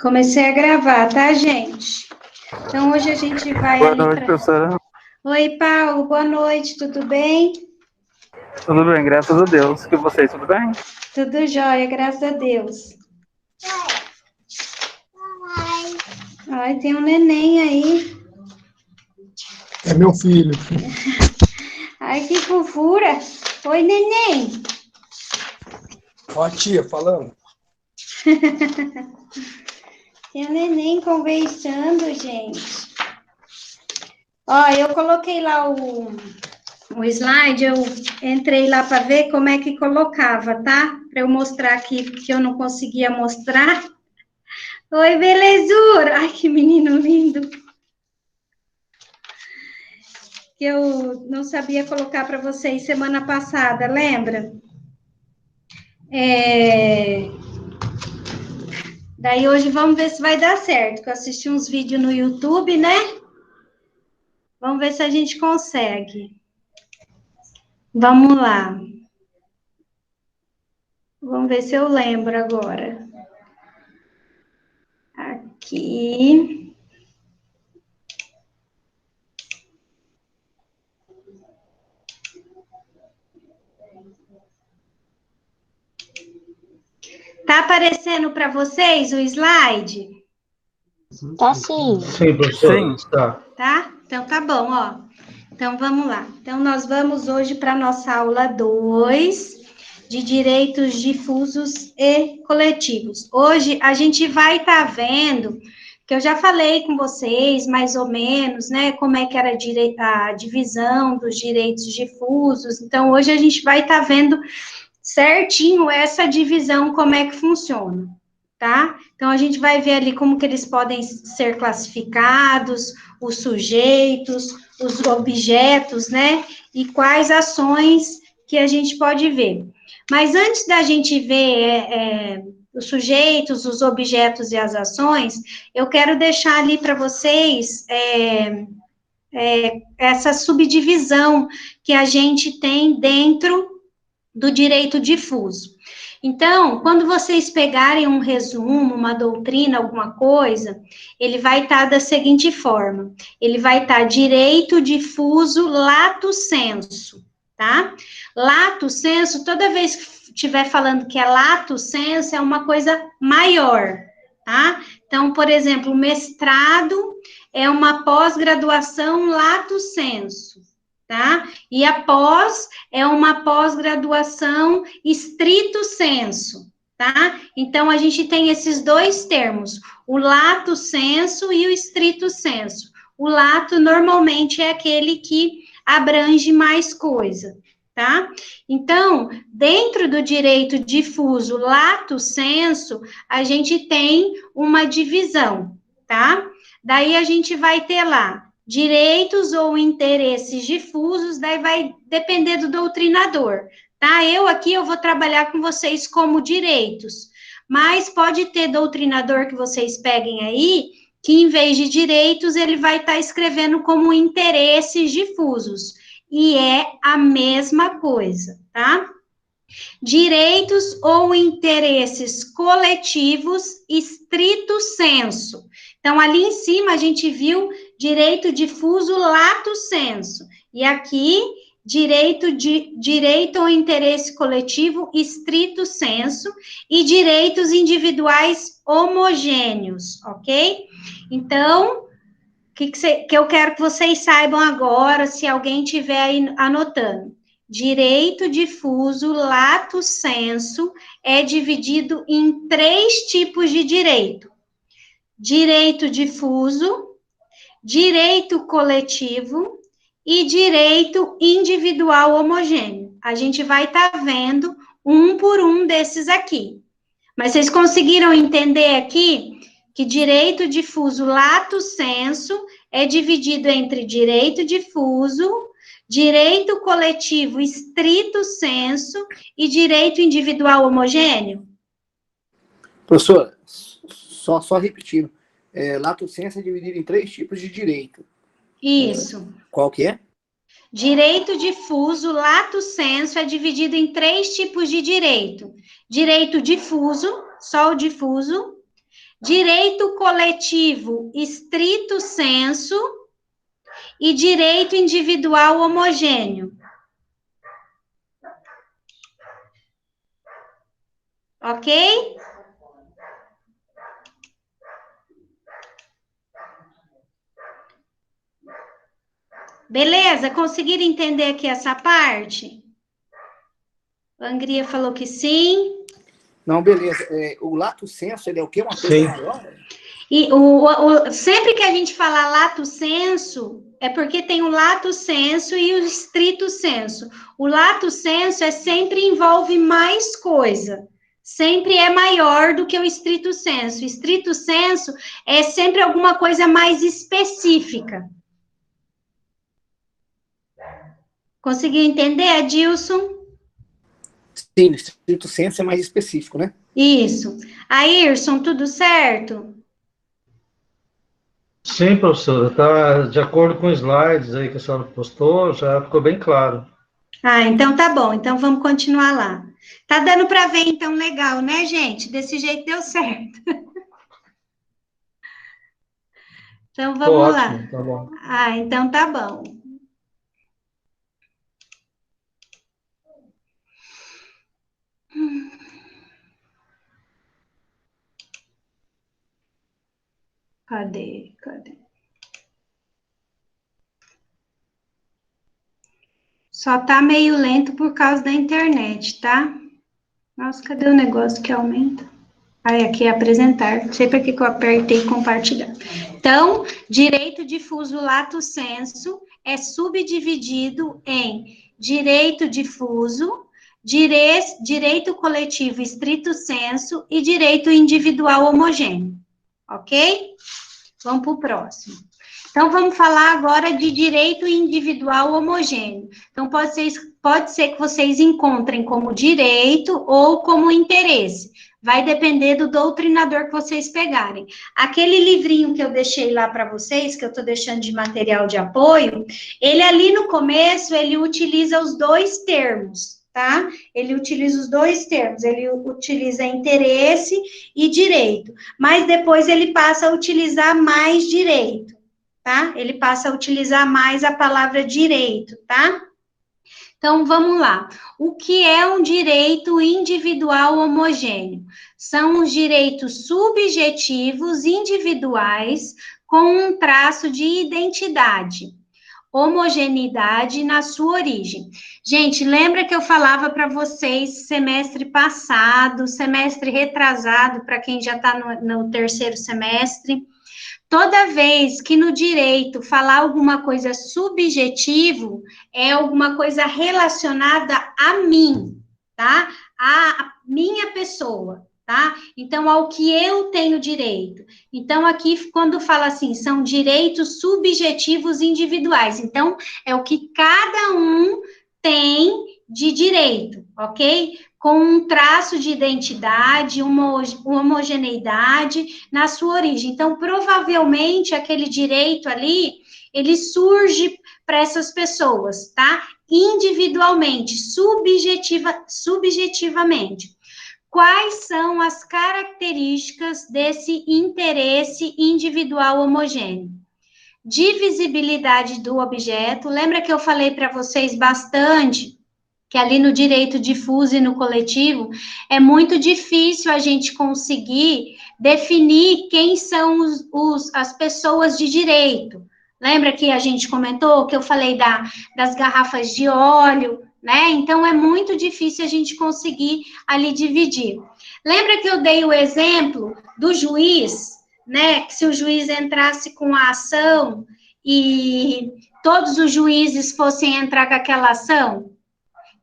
Comecei a gravar, tá, gente? Então, hoje a gente vai Boa ali noite, para... professora. Oi, Paulo, boa noite, tudo bem? Tudo bem, graças a Deus. E vocês, tudo bem? Tudo jóia, graças a Deus. Ai, tem um neném aí. É meu filho. Ai, que fofura. Oi, neném. Ó a tia falando. Tem um neném conversando, gente. Ó, eu coloquei lá o slide, eu entrei lá para ver como é que colocava, tá? Para eu mostrar aqui, porque eu não conseguia mostrar. Oi, belezura! Ai, que menino lindo! Que eu não sabia colocar para vocês semana passada, lembra? Daí hoje vamos ver se vai dar certo, que eu assisti uns vídeos no YouTube, né? Vamos ver se a gente consegue. Vamos lá. Vamos ver se eu lembro agora. Aqui. Tá aparecendo para vocês o slide? Tá sim. Sim, professora. Sim. Tá? Então tá bom, ó. Então vamos lá. Então nós vamos hoje para a nossa aula 2 de direitos difusos e coletivos. Hoje a gente vai estar vendo, que eu já falei com vocês, mais ou menos, né, como é que era a divisão dos direitos difusos. Então hoje a gente vai estar vendo certinho essa divisão, como é que funciona, tá? Então, a gente vai ver ali como que eles podem ser classificados, os sujeitos, os objetos, né? E quais ações que a gente pode ver. Mas antes da gente ver os sujeitos, os objetos e as ações, eu quero deixar ali para vocês essa subdivisão que a gente tem dentro do direito difuso. Então, quando vocês pegarem um resumo, uma doutrina, alguma coisa, ele vai estar da seguinte forma: ele vai estar direito difuso lato sensu, tá? Lato sensu, toda vez que estiver falando que é lato sensu, é uma coisa maior, tá? Então, por exemplo, o mestrado é uma pós-graduação lato sensu, tá? E a pós é uma pós-graduação estrito sensu, tá? Então, a gente tem esses dois termos, o lato sensu e o estrito sensu. O lato, normalmente, é aquele que abrange mais coisa, tá? Então, dentro do direito difuso lato sensu, a gente tem uma divisão, tá? Daí, a gente vai ter lá direitos ou interesses difusos, daí vai depender do doutrinador, tá? Eu vou trabalhar com vocês como direitos, mas pode ter doutrinador que vocês peguem aí, que em vez de direitos, ele vai estar escrevendo como interesses difusos, e é a mesma coisa, tá? Direitos ou interesses coletivos estrito sensu. Então, ali em cima, a gente viu direito difuso lato sensu. E aqui, direito ou interesse coletivo estrito sensu e direitos individuais homogêneos, ok? Então, que eu quero que vocês saibam agora, se alguém estiver aí anotando. Direito difuso lato sensu é dividido em 3 tipos de direito: direito difuso, direito coletivo e direito individual homogêneo. A gente vai estar vendo um por um desses aqui. Mas vocês conseguiram entender aqui que direito difuso lato sensu é dividido entre direito difuso, direito coletivo estrito sensu e direito individual homogêneo? Professora, só repetindo. Lato sensu é dividido em 3 tipos de direito. Isso. Qual que é? Direito difuso, lato sensu, é dividido em 3 tipos de direito. Direito difuso, só o difuso. direito coletivo estrito sensu e direito individual homogêneo. Ok? Beleza? Conseguiram entender aqui essa parte? A Angria falou que sim. Não, beleza. O lato sensu, ele é o quê? Uma coisa Sim. maior? E sempre que a gente falar lato sensu, é porque tem o lato sensu e o estrito sensu. O lato sensu sempre envolve mais coisa. Sempre é maior do que o estrito sensu. O estrito sensu é sempre alguma coisa mais específica. Conseguiu entender, Adilson? Sim, o estrito sensu é mais específico, né? Isso. Ayrson, tudo certo? Sim, professora, tá de acordo com os slides aí que a senhora postou, já ficou bem claro. Ah, então tá bom. Então vamos continuar lá. Tá dando para ver, então, legal, né, gente? Desse jeito deu certo. Então Ficou vamos lá. ótimo, tá bom. Ah, então tá bom. Cadê? Só tá meio lento por causa da internet, tá? Nossa, cadê o negócio que aumenta? Aí, aqui é apresentar. Não sei para que eu apertei compartilhar. Então, direito difuso lato sensu é subdividido em direito difuso, direito coletivo estrito sensu e direito individual homogêneo. Ok? Vamos para o próximo. Então, vamos falar agora de direito individual homogêneo. Então, pode ser que vocês encontrem como direito ou como interesse. Vai depender do doutrinador que vocês pegarem. Aquele livrinho que eu deixei lá para vocês, que eu estou deixando de material de apoio, ele ali no começo, ele utiliza os dois termos, tá? Ele utiliza os dois termos, ele utiliza interesse e direito, mas depois ele passa a utilizar mais direito, tá? Ele passa a utilizar mais a palavra direito, tá? Então, vamos lá. O que é um direito individual homogêneo? São os direitos subjetivos individuais com um traço de identidade, homogeneidade na sua origem. Gente, lembra que eu falava para vocês semestre passado, semestre retrasado, para quem já está no terceiro semestre? Toda vez que no direito falar alguma coisa subjetivo, é alguma coisa relacionada a mim, tá? A minha pessoa, tá? Então, ao que eu tenho direito. Então, aqui, quando fala assim, são direitos subjetivos individuais. Então, é o que cada um tem de direito, ok? Com um traço de identidade, uma homogeneidade na sua origem. Então, provavelmente, aquele direito ali, ele surge para essas pessoas, tá? Individualmente, subjetivamente. Quais são as características desse interesse individual homogêneo? Divisibilidade do objeto. Lembra que eu falei para vocês bastante que ali no direito difuso e no coletivo, é muito difícil a gente conseguir definir quem são as pessoas de direito. Lembra que a gente comentou, que eu falei das garrafas de óleo, né? Então, é muito difícil a gente conseguir ali dividir. Lembra que eu dei o exemplo do juiz, né? Que se o juiz entrasse com a ação e todos os juízes fossem entrar com aquela ação?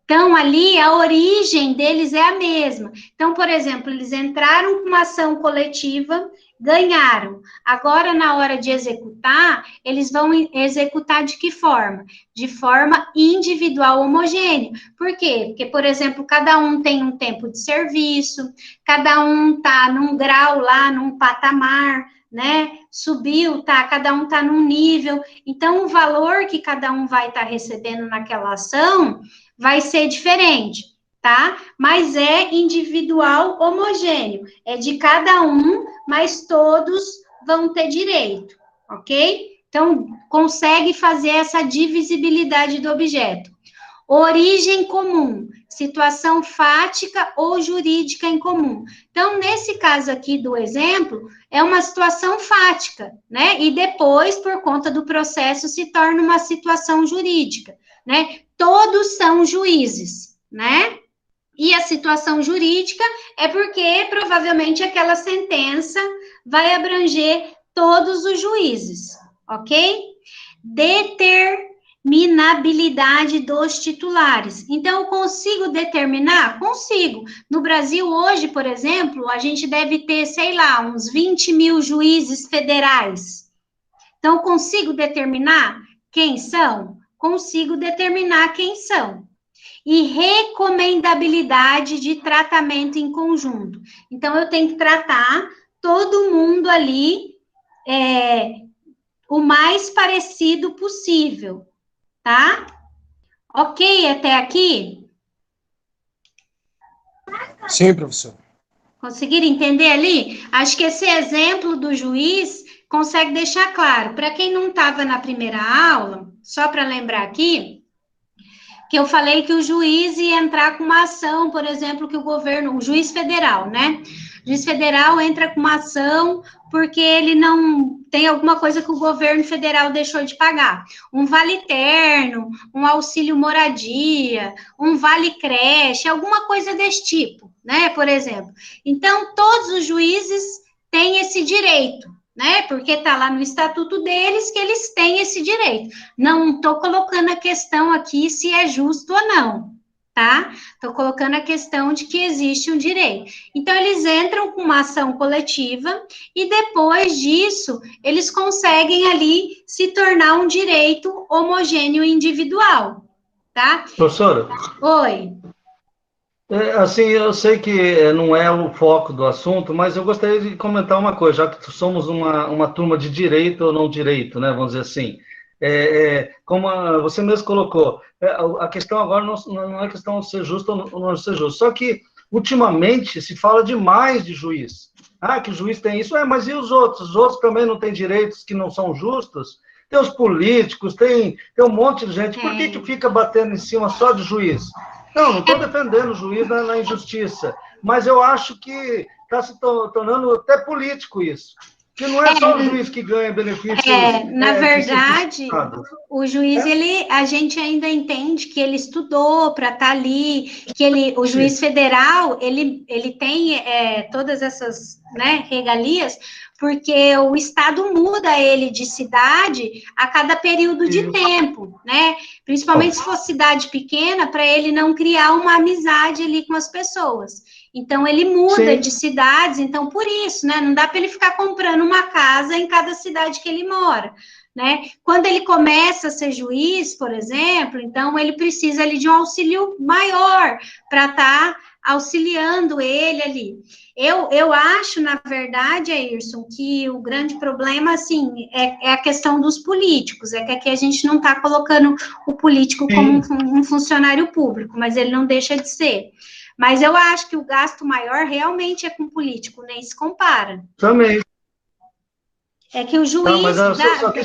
Então, ali, a origem deles é a mesma. Então, por exemplo, eles entraram com uma ação coletiva, ganharam. Agora, na hora de executar, eles vão executar de que forma? De forma individual homogênea. Por quê? Porque, por exemplo, cada um tem um tempo de serviço, cada um está num grau lá, num patamar, né? Subiu, tá? Cada um está num nível. Então, o valor que cada um vai estar recebendo naquela ação vai ser diferente, tá? Mas é individual homogêneo, é de cada um, mas todos vão ter direito, ok? Então, consegue fazer essa divisibilidade do objeto. Origem comum, situação fática ou jurídica em comum. Então, nesse caso aqui do exemplo, é uma situação fática, né? E depois, por conta do processo, se torna uma situação jurídica, né? Todos são juízes, né? E a situação jurídica é porque, provavelmente, aquela sentença vai abranger todos os juízes, ok? Determinabilidade dos titulares. Então, eu consigo determinar? Consigo. No Brasil, hoje, por exemplo, a gente deve ter, sei lá, uns 20 mil juízes federais. Então, eu consigo determinar quem são? Consigo determinar quem são. E recomendabilidade de tratamento em conjunto. Então, eu tenho que tratar todo mundo ali o mais parecido possível, tá? Ok até aqui? Sim, professor. Conseguiram entender ali? Acho que esse exemplo do juiz consegue deixar claro. Para quem não estava na primeira aula, só para lembrar aqui, que eu falei que o juiz ia entrar com uma ação, por exemplo, que o governo, o juiz federal, né? O juiz federal entra com uma ação porque ele não tem alguma coisa que o governo federal deixou de pagar. Um vale-terno, um auxílio moradia, um vale-creche, alguma coisa desse tipo, né? Por exemplo. Então, todos os juízes têm esse direito, né? Porque está lá no estatuto deles que eles têm esse direito. Não estou colocando a questão aqui se é justo ou não, tá? Estou colocando a questão de que existe um direito. Então, eles entram com uma ação coletiva e depois disso, eles conseguem ali se tornar um direito homogêneo e individual, tá? Professora, Oi. assim, eu sei que não é o foco do assunto, mas eu gostaria de comentar uma coisa, já que somos uma turma de direito ou não direito, né, vamos dizer assim. Como você mesmo colocou, a questão agora não é questão de ser justo ou não ser justo, só que ultimamente se fala demais de juiz. Ah, que o juiz tem isso, mas e os outros? Os outros também não têm direitos que não são justos? Tem os políticos, tem um monte de gente. Por que fica batendo em cima só de juiz? Não estou defendendo o juiz na injustiça, mas eu acho que está se tornando até político isso. Que não é só o juiz que ganha benefícios. Na verdade, o juiz, a gente ainda entende que ele estudou para estar ali, que o juiz federal, ele tem todas essas, né, regalias, porque o Estado muda ele de cidade a cada período de tempo, né? Principalmente se for cidade pequena, para ele não criar uma amizade ali com as pessoas. Então, ele muda de cidades, então, por isso, né? Não dá para ele ficar comprando uma casa em cada cidade que ele mora, né? Quando ele começa a ser juiz, por exemplo, então, ele precisa ali de um auxílio maior para estar auxiliando ele ali. Eu acho, na verdade, Ayrson, que o grande problema, assim, é a questão dos políticos, é que aqui a gente não está colocando o político como um funcionário público, mas ele não deixa de ser. Mas eu acho que o gasto maior realmente é com político, nem se compara. Também. É que o juiz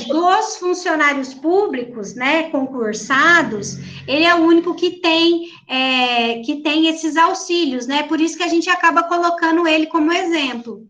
dos funcionários públicos, né, concursados, ele é o único que tem esses auxílios, né? Por isso que a gente acaba colocando ele como exemplo.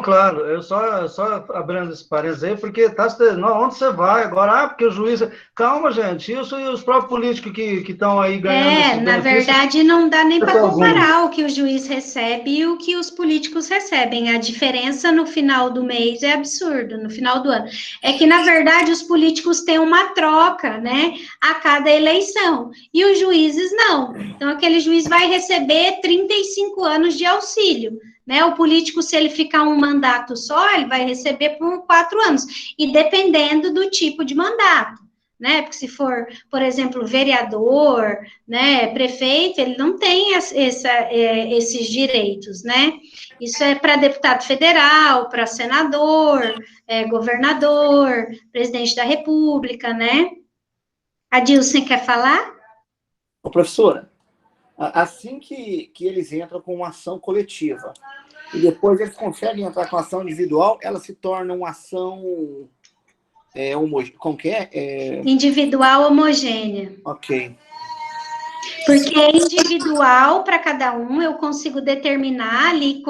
Claro, eu só abrindo esse parênteses aí, porque onde você vai agora? Porque o juiz... Calma, gente, isso e os próprios políticos que estão aí ganhando na verdade, não dá nem para comparar o que o juiz recebe e o que os políticos recebem. A diferença no final do mês é absurdo, no final do ano. É que, na verdade, os políticos têm uma troca, né, a cada eleição, e os juízes não. Então, aquele juiz vai receber 35 anos de auxílio, né? O político, se ele ficar um mandato só, ele vai receber por 4 anos, e dependendo do tipo de mandato, né? Porque se for, por exemplo, vereador, né, prefeito, ele não tem esses direitos, né? Isso é para deputado federal, para senador, governador, presidente da república, né? Adilson, quer falar? Ô, professora, Assim que eles entram com uma ação coletiva e depois eles conseguem entrar com ação individual, ela se torna uma ação como que é? Individual homogênea. Ok. Porque é individual para cada um, eu consigo determinar ali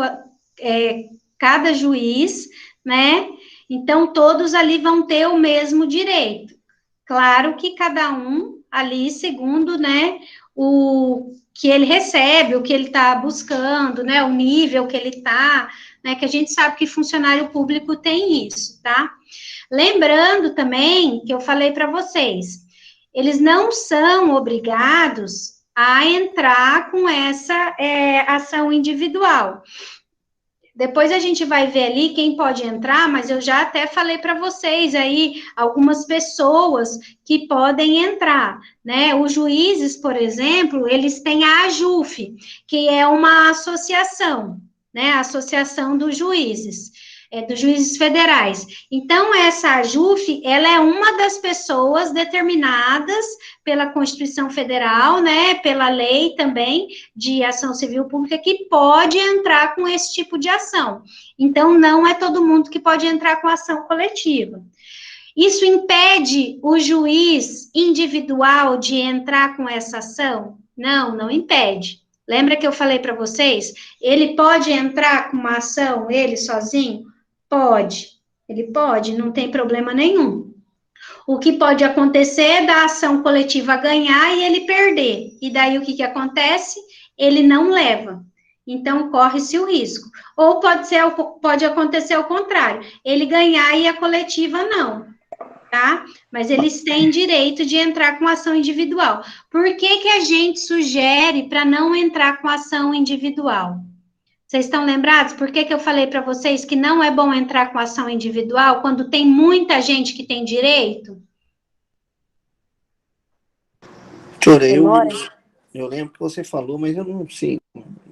cada juiz, né? Então, todos ali vão ter o mesmo direito. Claro que cada um ali, segundo, né, o que ele recebe, o que ele está buscando, né, o nível que ele está, né, que a gente sabe que funcionário público tem isso, tá? Lembrando também que eu falei para vocês, eles não são obrigados a entrar com essa ação individual. Depois a gente vai ver ali quem pode entrar, mas eu já até falei para vocês aí algumas pessoas que podem entrar, né? Os juízes, por exemplo, eles têm a AJUF, que é uma associação, né? A Associação dos Juízes. Dos juízes federais. Então, essa AJUF, ela é uma das pessoas determinadas pela Constituição Federal, né, pela lei também de ação civil pública, que pode entrar com esse tipo de ação. Então, não é todo mundo que pode entrar com ação coletiva. Isso impede o juiz individual de entrar com essa ação? Não, não impede. Lembra que eu falei para vocês? Ele pode entrar com uma ação, ele sozinho? Pode, ele pode, não tem problema nenhum. O que pode acontecer é da ação coletiva ganhar e ele perder. E daí o que acontece? Ele não leva. Então, corre-se o risco. Ou pode acontecer o contrário, ele ganhar e a coletiva não, tá? Mas eles têm direito de entrar com ação individual. Por que a gente sugere para não entrar com ação individual? Vocês estão lembrados? Por que eu falei para vocês que não é bom entrar com ação individual quando tem muita gente que tem direito? Eu lembro que você falou, mas eu não sei,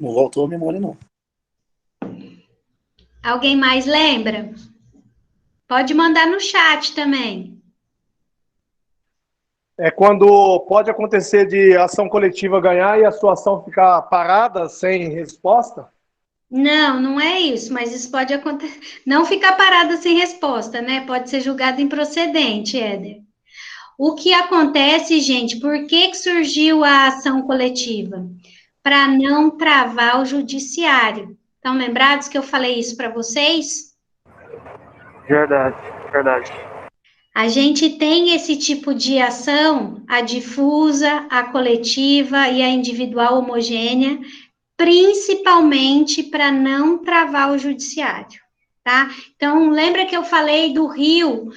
não voltou a memória, não. Alguém mais lembra? Pode mandar no chat também. É quando pode acontecer de ação coletiva ganhar e a sua ação ficar parada, sem resposta? Não, não é isso, mas isso pode acontecer. Não ficar parada sem resposta, né? Pode ser julgado improcedente, Éder. O que acontece, gente, por que surgiu a ação coletiva? Para não travar o judiciário. Estão lembrados que eu falei isso para vocês? Verdade, verdade. A gente tem esse tipo de ação, a difusa, a coletiva e a individual homogênea, principalmente para não travar o judiciário, tá? Então, lembra que eu falei do rio?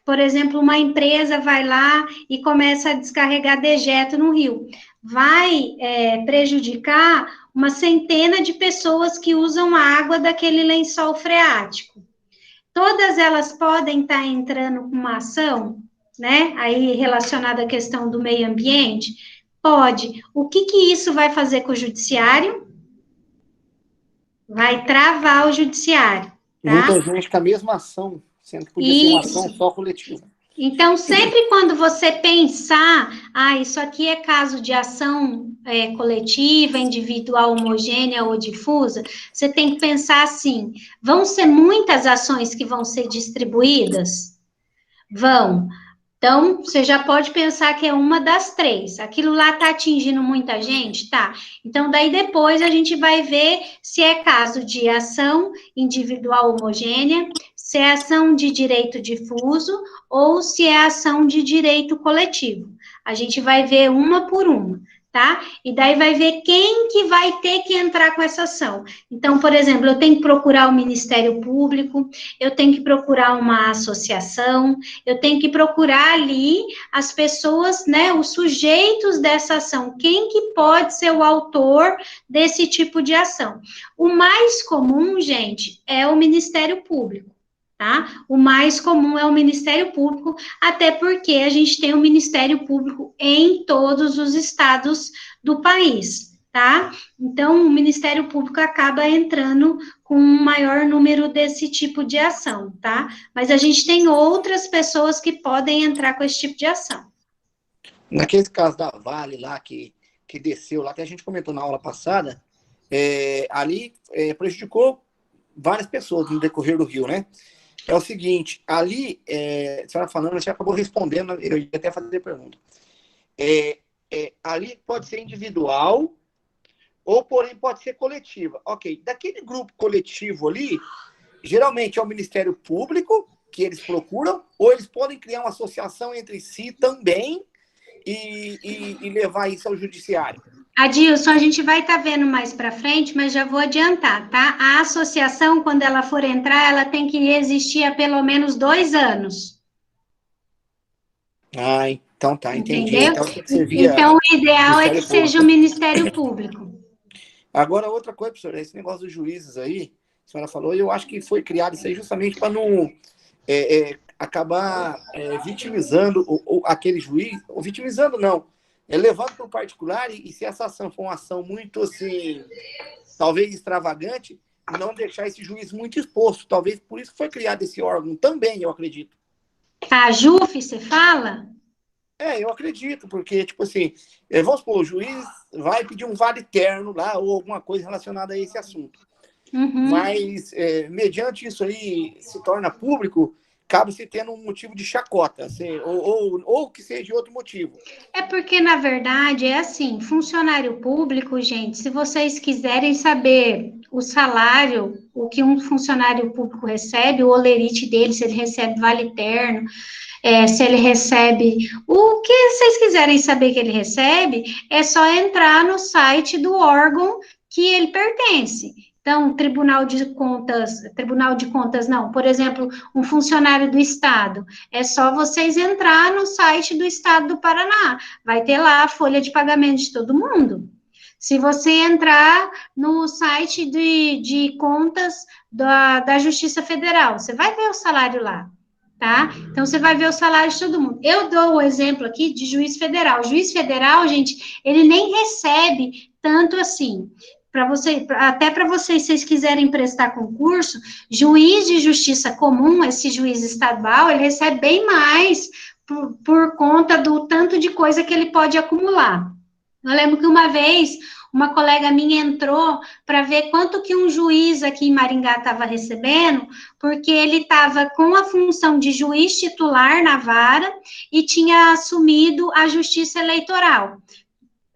Por exemplo, uma empresa vai lá e começa a descarregar dejeto no rio. Vai prejudicar uma centena de pessoas que usam a água daquele lençol freático. Todas elas podem estar entrando com uma ação, né? Aí relacionada à questão do meio ambiente. Pode. O que isso vai fazer com o judiciário? Vai travar o judiciário, tá? Muita gente com a mesma ação, sendo que podia ser uma ação só coletiva. Então, sempre quando você pensar, isso aqui é caso de ação coletiva, individual, homogênea ou difusa, você tem que pensar assim, vão ser muitas ações que vão ser distribuídas? Vão. Então, você já pode pensar que é uma das três. Aquilo lá está atingindo muita gente? Tá. Então, daí depois a gente vai ver se é caso de ação individual homogênea, se é ação de direito difuso ou se é ação de direito coletivo. A gente vai ver uma por uma, tá? E daí vai ver quem que vai ter que entrar com essa ação. Então, por exemplo, eu tenho que procurar o Ministério Público, eu tenho que procurar uma associação, eu tenho que procurar ali as pessoas, né, os sujeitos dessa ação, quem que pode ser o autor desse tipo de ação. O mais comum, gente, é o Ministério Público. Tá? O mais comum é o Ministério Público, até porque a gente tem o Ministério Público em todos os estados do país, tá? Então, o Ministério Público acaba entrando com um maior número desse tipo de ação, tá? Mas a gente tem outras pessoas que podem entrar com esse tipo de ação. Naquele caso da Vale lá, que que desceu lá, que a gente comentou na aula passada, ali prejudicou várias pessoas no decorrer do rio, né? É o seguinte, ali, você estava falando, você acabou respondendo, eu ia até fazer pergunta. Ali pode ser individual, ou porém pode ser coletiva. Ok, daquele grupo coletivo ali, geralmente é o Ministério Público que eles procuram, ou eles podem criar uma associação entre si também e levar isso ao judiciário. Adilson, a gente vai estar vendo mais para frente, mas já vou adiantar, tá? A associação, quando ela for entrar, ela tem que existir há pelo menos 2 anos. Ah, então tá, entendi. Entendeu? Então, tem que ser via Então, o ideal é que Ministério seja o Ministério Público. Agora, outra coisa, professora, esse negócio dos juízes aí, a senhora falou, eu acho que foi criado isso aí justamente para não acabar vitimizando aquele juiz, ou vitimizando não, levando para o particular, e se essa ação for uma ação muito, assim, talvez extravagante, não deixar esse juiz muito exposto. Talvez por isso foi criado esse órgão também, eu acredito. A JUF, você fala? Eu acredito, porque, tipo assim, vamos supor, o juiz vai pedir um vale terno lá, ou alguma coisa relacionada a esse assunto. Uhum. Mas, mediante isso aí se torna público, acaba se tendo um motivo de chacota, assim, ou que seja outro motivo. É porque, na verdade, é assim, funcionário público, gente, se vocês quiserem saber o salário, o que um funcionário público recebe, o holerite dele, se ele recebe vale terno, se ele recebe, o que vocês quiserem saber que ele recebe, é só entrar no site do órgão que ele pertence. Então, Tribunal de Contas não, por exemplo, um funcionário do Estado, é só vocês entrar no site do Estado do Paraná, vai ter lá a folha de pagamento de todo mundo. Se você entrar no site de contas da Justiça Federal, você vai ver o salário lá. Tá? Então, você vai ver o salário de todo mundo. Eu dou o exemplo aqui de juiz federal. O juiz federal, gente, ele nem recebe tanto assim. Até para vocês, se vocês quiserem prestar concurso, juiz de justiça comum, esse juiz estadual, ele recebe bem mais por conta do tanto de coisa que ele pode acumular. Eu lembro que uma vez, uma colega minha entrou para ver quanto que um juiz aqui em Maringá estava recebendo, porque ele estava com a função de juiz titular na vara e tinha assumido a justiça eleitoral.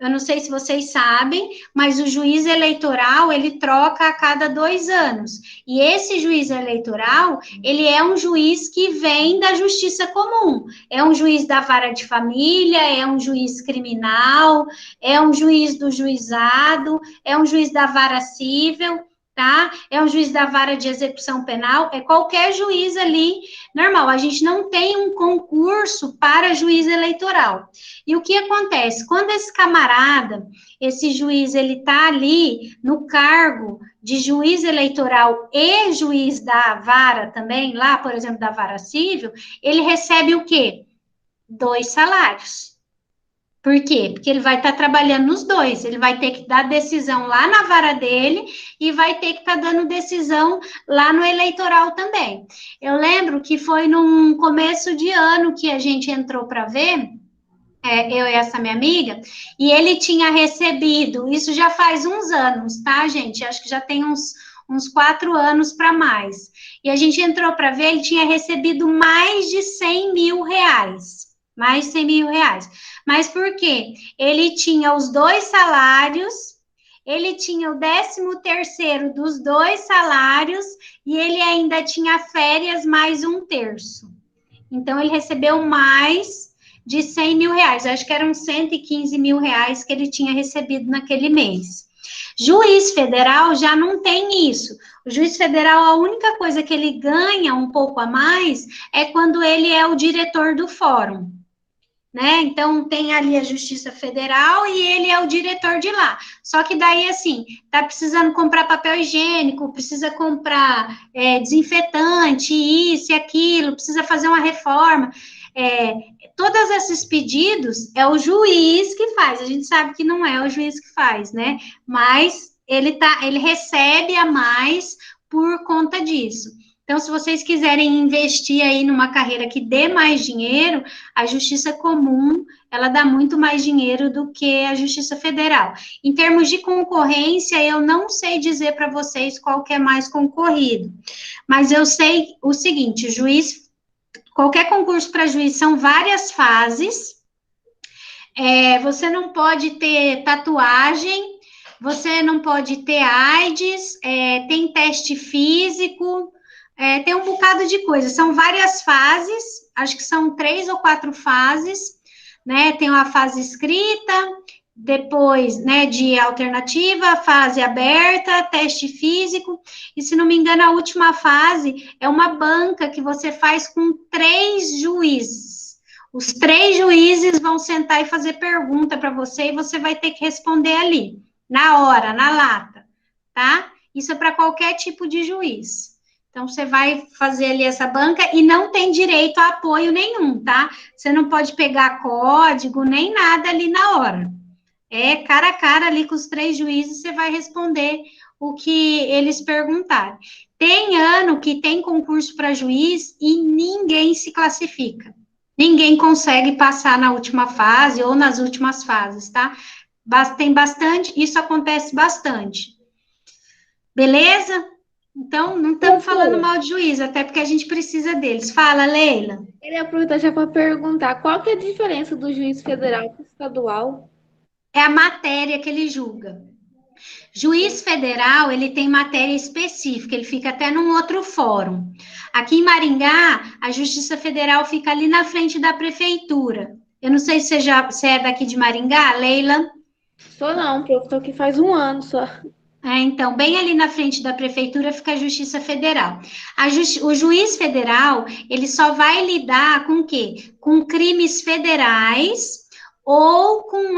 Eu não sei se vocês sabem, mas o juiz eleitoral, ele troca a cada 2 anos. E esse juiz eleitoral, ele é um juiz que vem da justiça comum. É um juiz da vara de família, é um juiz criminal, é um juiz do juizado, é um juiz da vara civil, tá? É um juiz da vara de execução penal, é qualquer juiz ali normal. A gente não tem um concurso para juiz eleitoral. E o que acontece? Quando esse camarada, esse juiz, ele tá ali no cargo de juiz eleitoral e juiz da vara também, lá, por exemplo, da vara civil, ele recebe o quê? 2 salários. Por quê? Porque ele vai estar trabalhando nos 2, ele vai ter que dar decisão lá na vara dele e vai ter que estar dando decisão lá no eleitoral também. Eu lembro que foi num começo de ano que a gente entrou para ver, eu e essa minha amiga, e ele tinha recebido, isso já faz uns anos, tá, gente? Acho que já tem uns 4 anos para mais. E a gente entrou para ver, ele tinha recebido mais de 100 mil reais. Mais de 100 mil reais. Mas por quê? Ele tinha os 2 salários, ele tinha o 13º dos 2 salários e ele ainda tinha férias mais 1/3. Então, ele recebeu mais de 100 mil reais. Eu acho que eram 115 mil reais que ele tinha recebido naquele mês. Juiz federal já não tem isso. O juiz federal, a única coisa que ele ganha um pouco a mais é quando ele é o diretor do fórum. Né? Então, tem ali a Justiça Federal e ele é o diretor de lá. Só que daí, assim, tá precisando comprar papel higiênico, precisa comprar desinfetante, isso e aquilo, precisa fazer uma reforma. Todos esses pedidos é o juiz que faz. A gente sabe que não é o juiz que faz, né? Mas ele recebe a mais por conta disso. Então, se vocês quiserem investir aí numa carreira que dê mais dinheiro, a justiça comum, ela dá muito mais dinheiro do que a justiça federal. Em termos de concorrência, eu não sei dizer para vocês qual que é mais concorrido, mas eu sei o seguinte, qualquer concurso para juiz são várias fases. Você não pode ter tatuagem, você não pode ter AIDS, tem teste físico, tem um bocado de coisa. São várias fases, acho que são 3 ou 4 fases, né? Tem uma fase escrita, depois, né, de alternativa, fase aberta, teste físico, e se não me engano, a última fase é uma banca que você faz com 3 juízes. Os 3 juízes vão sentar e fazer pergunta para você e você vai ter que responder ali, na hora, na lata, tá? Isso é para qualquer tipo de juiz. Então, você vai fazer ali essa banca e não tem direito a apoio nenhum, tá? Você não pode pegar código, nem nada ali na hora. Cara a cara ali com os 3 juízes, você vai responder o que eles perguntarem. Tem ano que tem concurso para juiz e ninguém se classifica. Ninguém consegue passar na última fase ou nas últimas fases, tá? Tem bastante, isso acontece bastante. Beleza? Então, não estamos falando mal de juiz, até porque a gente precisa deles. Fala, Leila. Queria aproveitar já para perguntar, qual que é a diferença do juiz federal para o estadual? É a matéria que ele julga. Juiz federal, ele tem matéria específica, ele fica até num outro fórum. Aqui em Maringá, a Justiça Federal fica ali na frente da prefeitura. Eu não sei se você é daqui de Maringá, Leila? Sou não, porque eu estou aqui faz 1 ano só. Então, bem ali na frente da prefeitura fica a Justiça Federal. O juiz federal, ele só vai lidar com o quê? Com crimes federais ou com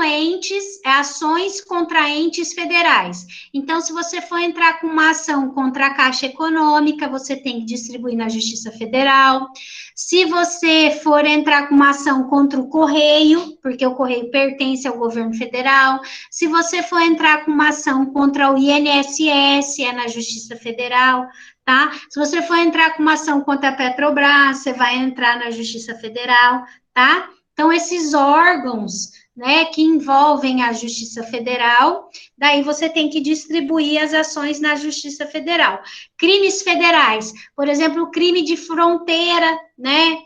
ações contra entes federais. Então, se você for entrar com uma ação contra a Caixa Econômica, você tem que distribuir na Justiça Federal. Se você for entrar com uma ação contra o Correio, porque o Correio pertence ao governo federal. Se você for entrar com uma ação contra o INSS, é na Justiça Federal, tá? Se você for entrar com uma ação contra a Petrobras, você vai entrar na Justiça Federal, tá? Então, esses órgãos, né, que envolvem a Justiça Federal, daí você tem que distribuir as ações na Justiça Federal. Crimes federais, por exemplo, o crime de fronteira, né,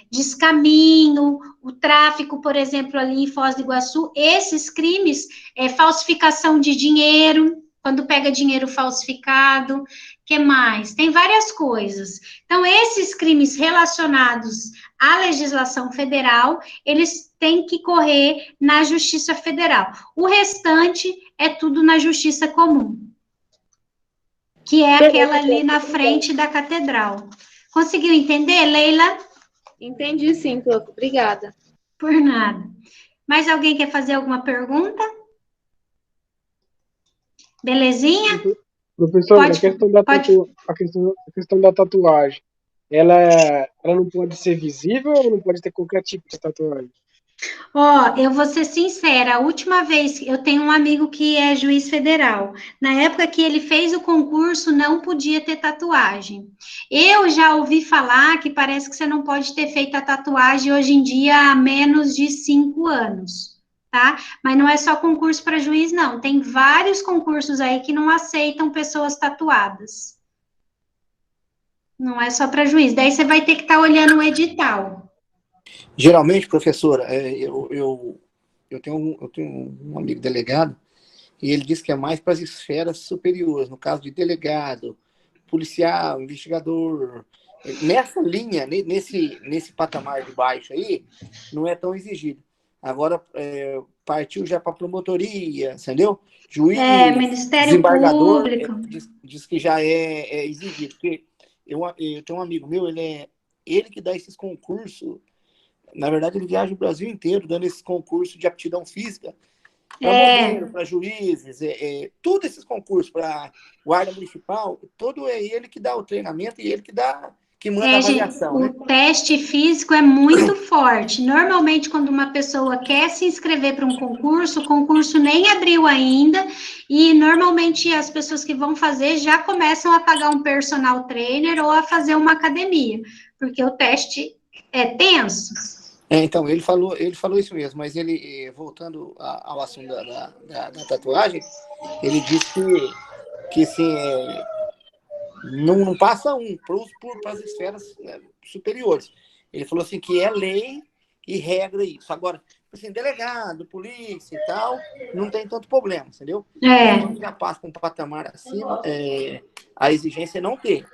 descaminho, o tráfico, por exemplo, ali em Foz do Iguaçu, esses crimes, falsificação de dinheiro, quando pega dinheiro falsificado, que mais? Tem várias coisas. Então, esses crimes relacionados à legislação federal, eles têm que correr na Justiça Federal. O restante é tudo na Justiça Comum, que é aquela ali na frente da catedral. Conseguiu entender, Leila? Entendi sim, Prof. Obrigada. Por nada. Mais alguém quer fazer alguma pergunta? Belezinha? Professor, a questão da tatuagem, ela não pode ser visível ou não pode ter qualquer tipo de tatuagem? Eu vou ser sincera, a última vez, eu tenho um amigo que é juiz federal, na época que ele fez o concurso, não podia ter tatuagem. Eu já ouvi falar que parece que você não pode ter feito a tatuagem hoje em dia há menos de 5 anos, tá? Mas não é só concurso para juiz, não, tem vários concursos aí que não aceitam pessoas tatuadas. Não é só para juiz, daí você vai ter que estar olhando o edital. Geralmente, professora, eu tenho um amigo delegado e ele diz que é mais para as esferas superiores, no caso de delegado, policial, investigador. Nessa linha, nesse patamar de baixo aí, não é tão exigido. Agora, partiu já para promotoria, entendeu? Juiz, Ministério desembargador, Público. Diz que já é exigido. Porque eu tenho um amigo meu, ele que dá esses concursos. Na verdade, ele viaja o Brasil inteiro dando esses concursos de aptidão física para bombeiro, para juízes, todos esses concursos para guarda municipal, todo é ele que dá o treinamento e ele que que manda a avaliação, né? O teste físico é muito forte. Normalmente, quando uma pessoa quer se inscrever para um concurso, o concurso nem abriu ainda, e normalmente as pessoas que vão fazer já começam a pagar um personal trainer ou a fazer uma academia, porque o teste é tenso. Então, ele falou isso mesmo, mas ele, voltando ao assunto da tatuagem, ele disse que assim, não passa para as esferas superiores. Ele falou assim que é lei e regra isso. Agora, assim, delegado, polícia e tal, não tem tanto problema, entendeu? Quando já passa com um patamar acima, a exigência é não ter.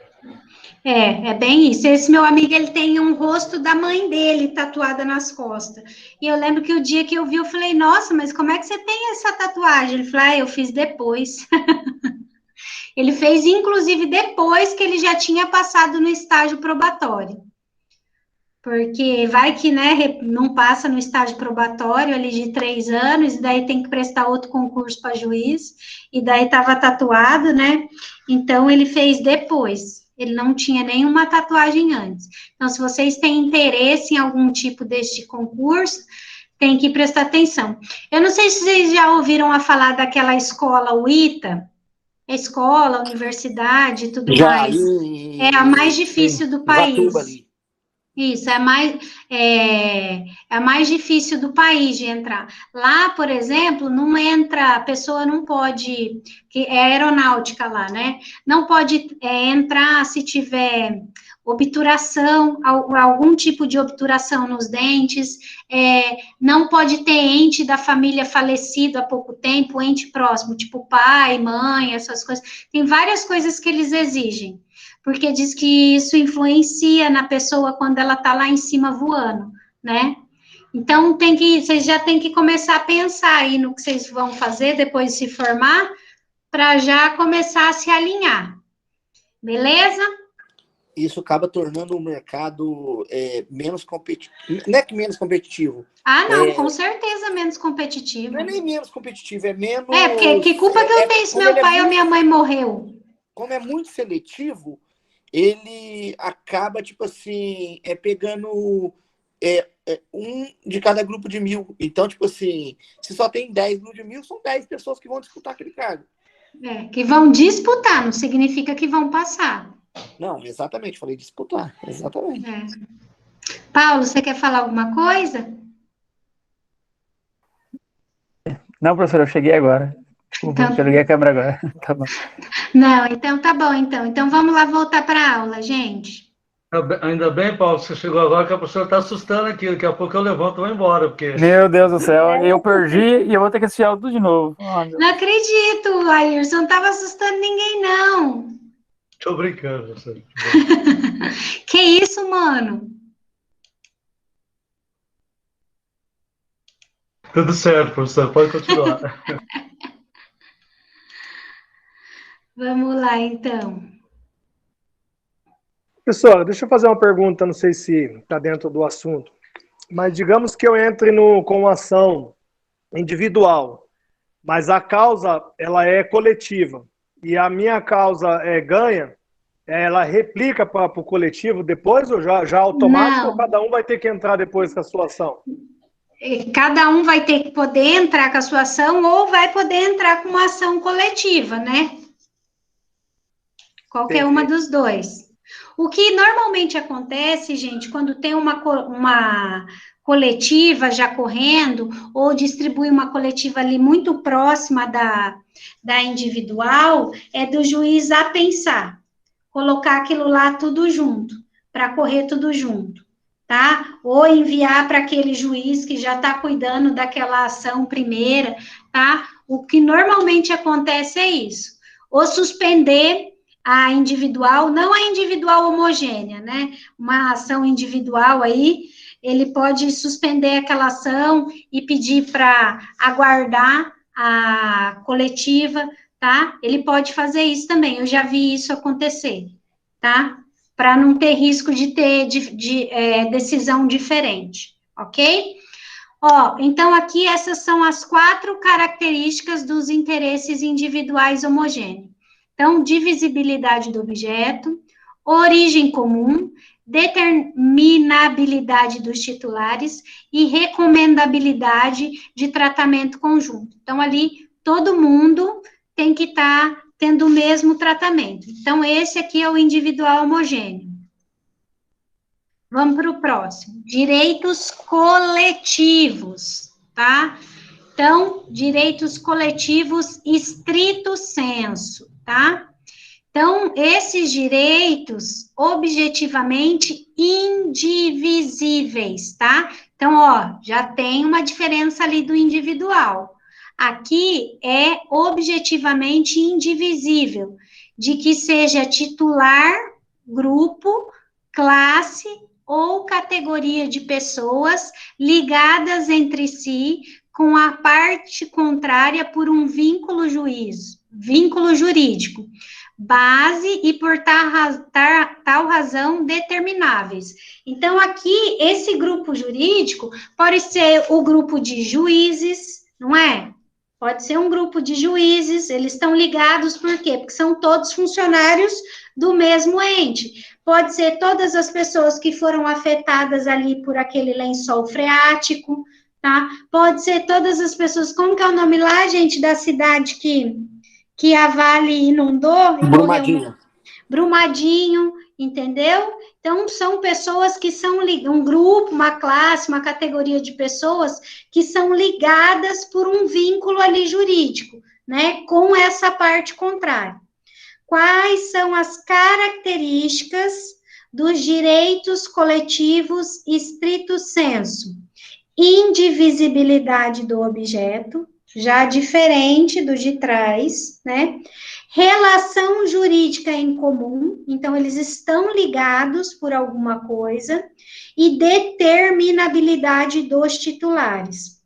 É bem isso. Esse meu amigo, ele tem um rosto da mãe dele tatuada nas costas. E eu lembro que o dia que eu vi, eu falei, nossa, mas como é que você tem essa tatuagem? Ele falou, eu fiz depois. Ele fez, inclusive, depois que ele já tinha passado no estágio probatório. Porque vai que, né, não passa no estágio probatório ali de 3 anos, e daí tem que prestar outro concurso para juiz, e daí estava tatuado, né? Então, ele fez depois. Ele não tinha nenhuma tatuagem antes. Então, se vocês têm interesse em algum tipo deste concurso, tem que prestar atenção. Eu não sei se vocês já ouviram a falar daquela escola UITA, escola, universidade e tudo mais. É a mais difícil do país. Ali. Isso, é a mais difícil do país de entrar. Lá, por exemplo, não entra, a pessoa não pode, que é aeronáutica lá, né? Não pode entrar se tiver obturação, algum tipo de obturação nos dentes, não pode ter ente da família falecido há pouco tempo, ente próximo, tipo pai, mãe, essas coisas. Tem várias coisas que eles exigem, porque diz que isso influencia na pessoa quando ela está lá em cima voando, né? Então, vocês já têm que começar a pensar aí no que vocês vão fazer depois de se formar, para já começar a se alinhar, beleza? Isso acaba tornando o mercado menos competitivo. Não é que menos competitivo. Ah, não, com certeza menos competitivo. Não é nem menos competitivo, é menos... porque que culpa que eu tenho se meu pai ou minha mãe morreu? Como é muito seletivo, ele acaba, tipo assim, pegando um de cada grupo de 1.000. Então, tipo assim, se só tem 10 grupos de 1.000, são 10 pessoas que vão disputar aquele cargo. Que vão disputar, não significa que vão passar. Não, exatamente, falei disputar, exatamente. Paulo, você quer falar alguma coisa? Não, professor, eu cheguei agora. Desculpa, eu liguei a câmera agora. Tá bom. Não, então tá bom, então. Então vamos lá voltar para a aula, gente. Ainda bem, Paulo, você chegou agora, que a professora está assustando aqui. Daqui a pouco eu levanto e vou embora. Porque... Meu Deus do céu, eu perdi e eu vou ter que assistir aula tudo de novo. Não acredito, Ayrson, não estava assustando ninguém, não. Tô brincando, professor. Que isso, mano? Tudo certo, professor, pode continuar. Vamos lá, então. Professora, deixa eu fazer uma pergunta, não sei se está dentro do assunto, mas digamos que eu entre com uma ação individual, mas a causa ela é coletiva, e a minha causa ganha, ela replica para o coletivo depois, ou já automático, ou cada um vai ter que entrar depois com a sua ação? Cada um vai ter que poder entrar com a sua ação, ou vai poder entrar com uma ação coletiva, né? Qualquer uma dos dois. O que normalmente acontece, gente, quando tem uma coletiva já correndo, ou distribui uma coletiva ali muito próxima da individual, é do juiz a pensar, colocar aquilo lá tudo junto, para correr tudo junto, tá? Ou enviar para aquele juiz que já está cuidando daquela ação primeira, tá? O que normalmente acontece é isso. Ou suspender a individual, não a individual homogênea, né? Uma ação individual aí, ele pode suspender aquela ação e pedir para aguardar a coletiva, tá? Ele pode fazer isso também, eu já vi isso acontecer, tá? Para não ter risco de ter decisão diferente, ok? Então aqui essas são as 4 características dos interesses individuais homogêneos. Então, divisibilidade do objeto, origem comum, determinabilidade dos titulares e recomendabilidade de tratamento conjunto. Então, ali, todo mundo tem que estar tendo o mesmo tratamento. Então, esse aqui é o individual homogêneo. Vamos para o próximo. Direitos coletivos, tá? Então, direitos coletivos estrito sensu, tá? Então, esses direitos, objetivamente indivisíveis, tá? Então, ó, já tem uma diferença ali do individual. Aqui é objetivamente indivisível, de que seja titular, grupo, classe ou categoria de pessoas ligadas entre si com a parte contrária por um vínculo jurídico, base e por tal razão determináveis. Então, aqui, esse grupo jurídico pode ser o grupo de juízes, não é? Pode ser um grupo de juízes, eles estão ligados por quê? Porque são todos funcionários do mesmo ente. Pode ser todas as pessoas que foram afetadas ali por aquele lençol freático, tá? Pode ser todas as pessoas, como que é o nome lá, gente, da cidade que a Vale inundou? Brumadinho. Brumadinho, entendeu? Então, são pessoas que são um grupo, uma classe, uma categoria de pessoas que são ligadas por um vínculo ali jurídico, né, com essa parte contrária. Quais são as características dos direitos coletivos estrito sensu? Indivisibilidade do objeto, já diferente do de trás, né? Relação jurídica em comum, então eles estão ligados por alguma coisa, e determinabilidade dos titulares.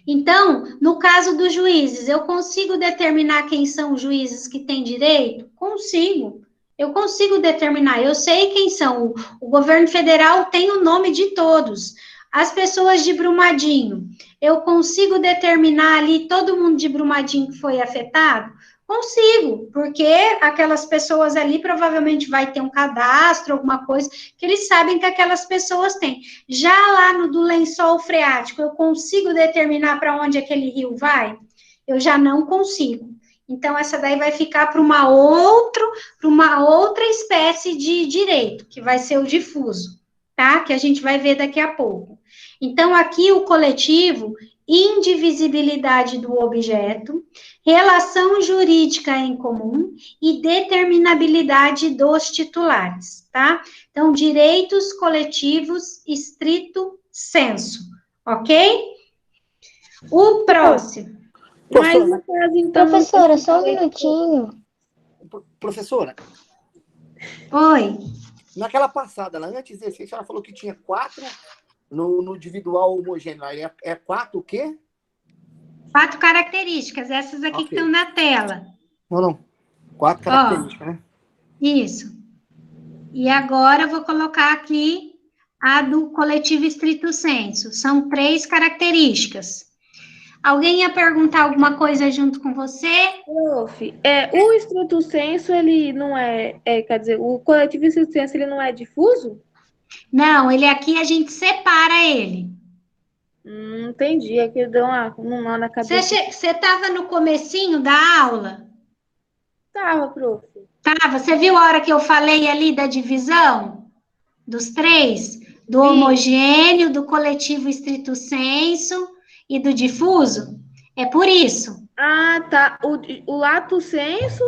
Então, no caso dos juízes, eu consigo determinar quem são os juízes que têm direito? Consigo. Eu consigo determinar, eu sei quem são. O governo federal tem o nome de todos. As pessoas de Brumadinho, eu consigo determinar ali todo mundo de Brumadinho que foi afetado? Consigo, porque aquelas pessoas ali provavelmente vai ter um cadastro, alguma coisa, que eles sabem que aquelas pessoas têm. Já lá no do lençol freático, eu consigo determinar para onde aquele rio vai? Eu já não consigo. Então, essa daí vai ficar para uma outra espécie de direito, que vai ser o difuso, tá? Que a gente vai ver daqui a pouco. Então, aqui o coletivo, indivisibilidade do objeto, relação jurídica em comum e determinabilidade dos titulares, tá? Então, direitos coletivos estrito sensu, ok? O próximo. Mas no caso, então... Professora, só um minutinho. Professora. Oi. Naquela passada, lá antes desse, a senhora falou que tinha 4 no individual homogêneo. Aí é 4 o quê? 4 características, essas aqui que estão na tela. Não. 4 características, né? Isso. E agora eu vou colocar aqui a do coletivo estrito sensu. São 3 características. Alguém ia perguntar alguma coisa junto com você? Prof, o estrito sensu, ele não quer dizer, o coletivo estrito sensu, ele não é difuso? Não, ele aqui a gente separa ele. Entendi, aqui deu um nó na cabeça. Você estava no comecinho da aula? Tava, prof. Tava. Você viu a hora que eu falei ali da divisão? Dos 3? Do homogêneo, do coletivo estrito sensu e do difuso? É por isso. Ah, tá. O lato sensu,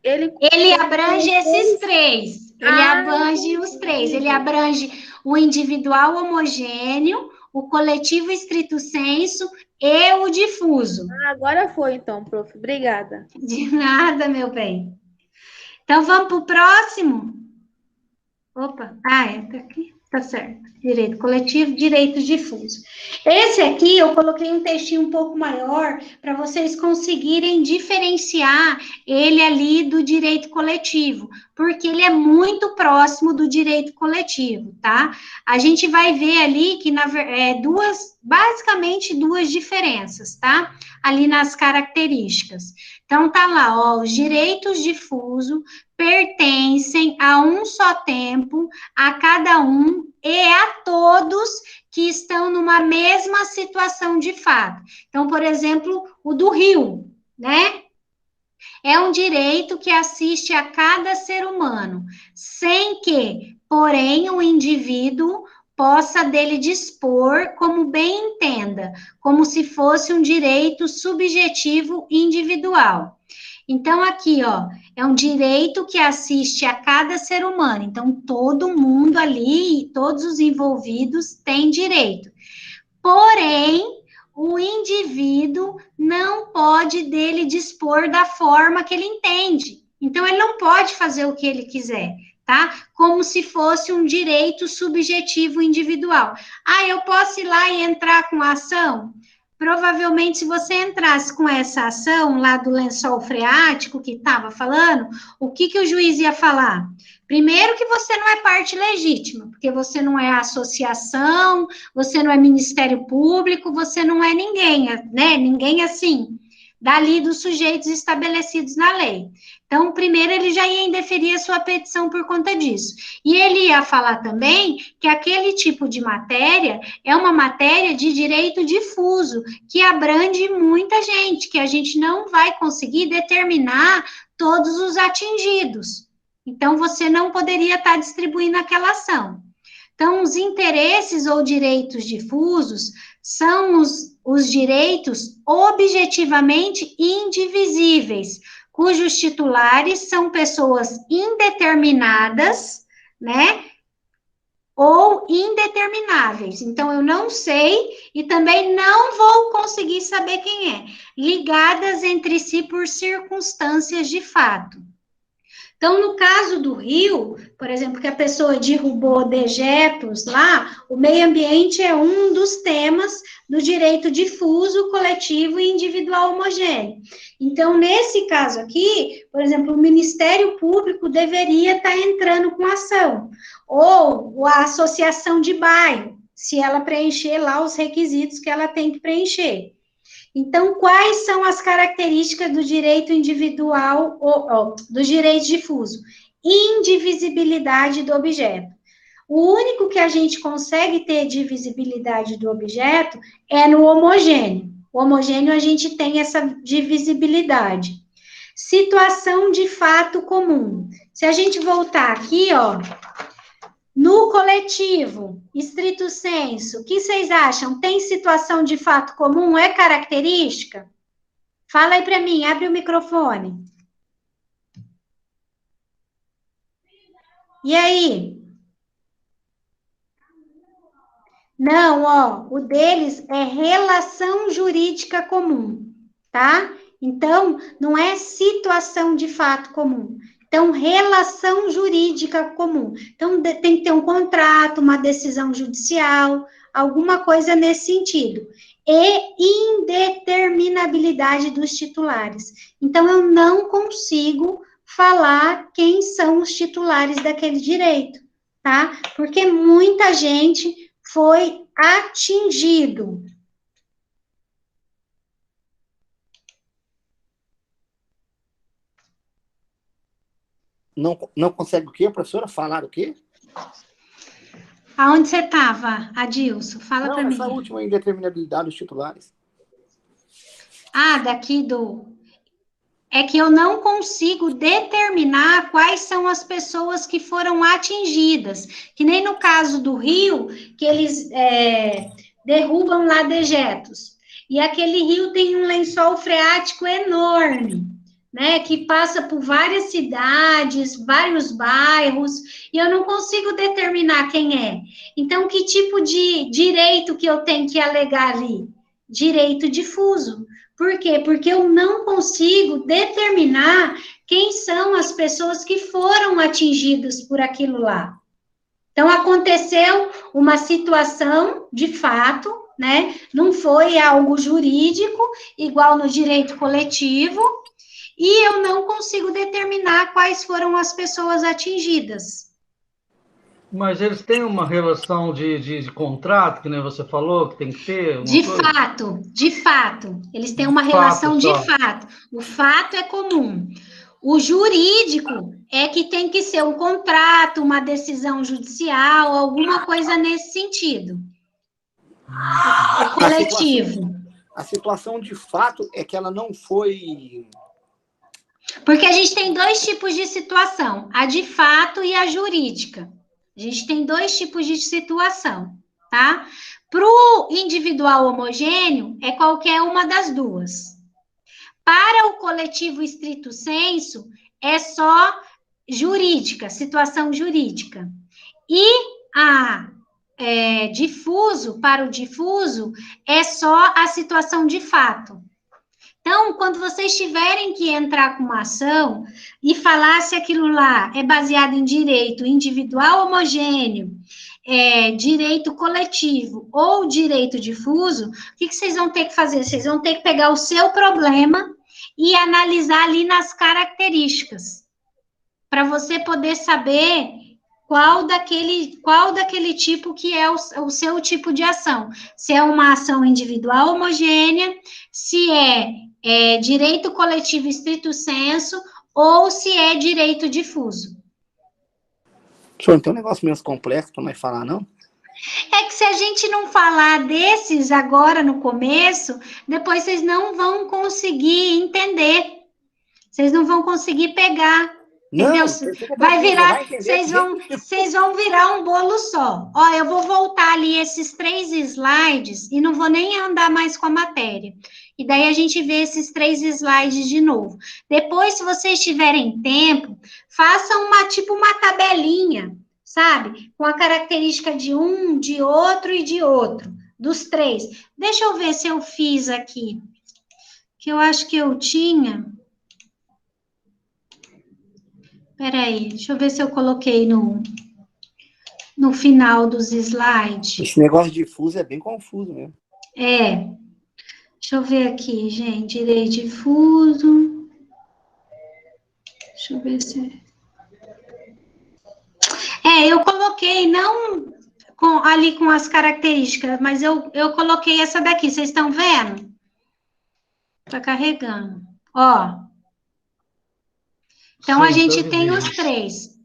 Ele abrange esses 3. Ele abrange os 3. Ele abrange o individual homogêneo, o coletivo estrito sensu e o difuso. Agora foi, então, prof. Obrigada. De nada, meu bem. Então, vamos para o próximo? Opa, tá aqui, tá certo. Direito coletivo, direito difuso. Esse aqui, eu coloquei um textinho um pouco maior para vocês conseguirem diferenciar ele ali do direito coletivo, porque ele é muito próximo do direito coletivo, tá? A gente vai ver ali que basicamente duas diferenças, tá? Ali nas características. Então, tá lá, ó, os direitos difuso pertencem a um só tempo, a cada um e a todos que estão numa mesma situação de fato. Então, por exemplo, o do rio, né? É um direito que assiste a cada ser humano, sem que, porém, o indivíduo possa dele dispor como bem entenda, como se fosse um direito subjetivo individual. Então, aqui, ó, é um direito que assiste a cada ser humano. Então, todo mundo ali, todos os envolvidos têm direito. Porém, o indivíduo não pode dele dispor da forma que ele entende. Então, ele não pode fazer o que ele quiser, tá? Como se fosse um direito subjetivo individual. Ah, eu posso ir lá e entrar com a ação? Provavelmente, se você entrasse com essa ação lá do lençol freático que estava falando, o que o juiz ia falar? Primeiro que você não é parte legítima, porque você não é associação, você não é Ministério Público, você não é ninguém, né? Ninguém assim, dali dos sujeitos estabelecidos na lei. Então, primeiro, ele já ia indeferir a sua petição por conta disso. E ele ia falar também que aquele tipo de matéria é uma matéria de direito difuso, que abrange muita gente, que a gente não vai conseguir determinar todos os atingidos. Então, você não poderia estar distribuindo aquela ação. Então, os interesses ou direitos difusos são os direitos objetivamente indivisíveis, cujos titulares são pessoas indeterminadas, né, ou indetermináveis. Então, eu não sei e também não vou conseguir saber quem é, ligadas entre si por circunstâncias de fato. Então, no caso do rio, por exemplo, que a pessoa derrubou dejetos lá, o meio ambiente é um dos temas do direito difuso, coletivo e individual homogêneo. Então, nesse caso aqui, por exemplo, o Ministério Público deveria estar entrando com ação, ou a associação de bairro, se ela preencher lá os requisitos que ela tem que preencher. Então, quais são as características do direito individual, ou do direito difuso? Indivisibilidade do objeto. O único que a gente consegue ter divisibilidade do objeto é no homogêneo. O homogêneo, a gente tem essa divisibilidade. Situação de fato comum. Se a gente voltar aqui, ó, no coletivo, estrito senso, o que vocês acham? Tem situação de fato comum? É característica? Fala aí para mim, abre o microfone. E aí? Não, ó, o deles é relação jurídica comum, tá? Então, não é situação de fato comum. Então, relação jurídica comum. Então, tem que ter um contrato, uma decisão judicial, alguma coisa nesse sentido. E indeterminabilidade dos titulares. Então, eu não consigo falar quem são os titulares daquele direito, tá? Porque muita gente foi atingido. Não consegue o quê, professora? Falar o quê? Aonde você estava, Adilson? Fala para mim. Essa última indeterminabilidade dos titulares. Ah, daqui do... É que eu não consigo determinar quais são as pessoas que foram atingidas. Que nem no caso do Rio, que eles derrubam lá dejetos. E aquele rio tem um lençol freático enorme, né, que passa por várias cidades, vários bairros, e eu não consigo determinar quem é. Então, que tipo de direito que eu tenho que alegar ali? Direito difuso. Por quê? Porque eu não consigo determinar quem são as pessoas que foram atingidas por aquilo lá. Então, aconteceu uma situação, de fato, né, não foi algo jurídico, igual no direito coletivo, e eu não consigo determinar quais foram as pessoas atingidas. Mas eles têm uma relação de contrato, que nem você falou, que tem que ter? De fato. Eles têm uma relação de fato. O fato é comum. O jurídico é que tem que ser um contrato, uma decisão judicial, alguma coisa nesse sentido. O coletivo. A situação de fato é que ela não foi... Porque a gente tem dois tipos de situação, a de fato e a jurídica. A gente tem dois tipos de situação, tá? Para o individual homogêneo, é qualquer uma das duas. Para o coletivo estrito sensu, é só jurídica, situação jurídica. E para o difuso, é só a situação de fato. Então, quando vocês tiverem que entrar com uma ação e falar se aquilo lá é baseado em direito individual homogêneo, direito coletivo ou direito difuso, o que vocês vão ter que fazer? Vocês vão ter que pegar o seu problema e analisar ali nas características, para você poder saber qual daquele tipo que é o seu tipo de ação. Se é uma ação individual homogênea, se é direito coletivo estrito sensu, ou se é direito difuso. Senhor, não tem um negócio menos complexo para nós falar, não? É que se a gente não falar desses agora no começo, depois vocês não vão conseguir entender. Vocês não vão conseguir pegar. Entendeu? Vai virar, vocês vão virar um bolo só. Ó, eu vou voltar ali esses 3 slides e não vou nem andar mais com a matéria. E daí a gente vê esses 3 slides de novo. Depois, se vocês tiverem tempo, façam uma tabelinha, sabe? Com a característica de um, de outro e de outro. Dos 3. Deixa eu ver se eu fiz aqui. Que eu acho que eu tinha... Peraí, deixa eu ver se eu coloquei no final dos slides. Esse negócio de difuso é bem confuso mesmo. Deixa eu ver aqui, gente. Direito difuso. Deixa eu ver se... eu coloquei, não ali com as características, mas eu coloquei essa daqui. Vocês estão vendo? Tá carregando. Ó. Então, a gente tem os 3.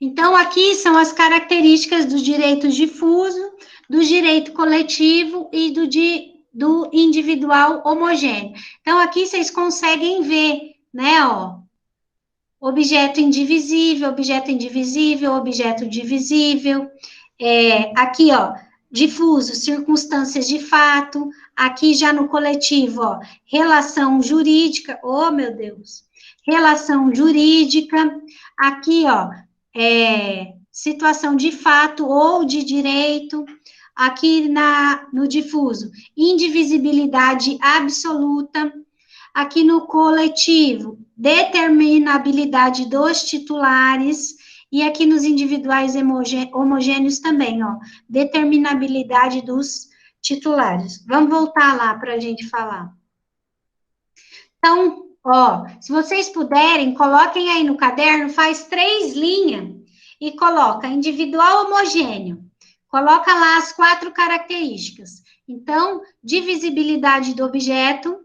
Então, aqui são as características do direito difuso, do direito coletivo e do individual homogêneo. Então, aqui vocês conseguem ver, né, ó, objeto indivisível, objeto divisível. Aqui, ó, difuso, circunstâncias de fato. Aqui, já no coletivo, ó, relação jurídica. Oh, meu Deus! Relação jurídica, aqui, ó, situação de fato ou de direito, aqui no difuso, indivisibilidade absoluta, aqui no coletivo, determinabilidade dos titulares, e aqui nos individuais homogêneos também, ó, determinabilidade dos titulares. Vamos voltar lá para a gente falar. Então, ó, se vocês puderem, coloquem aí no caderno, faz 3 linhas e coloca individual homogêneo. Coloca lá as 4 características. Então, divisibilidade do objeto,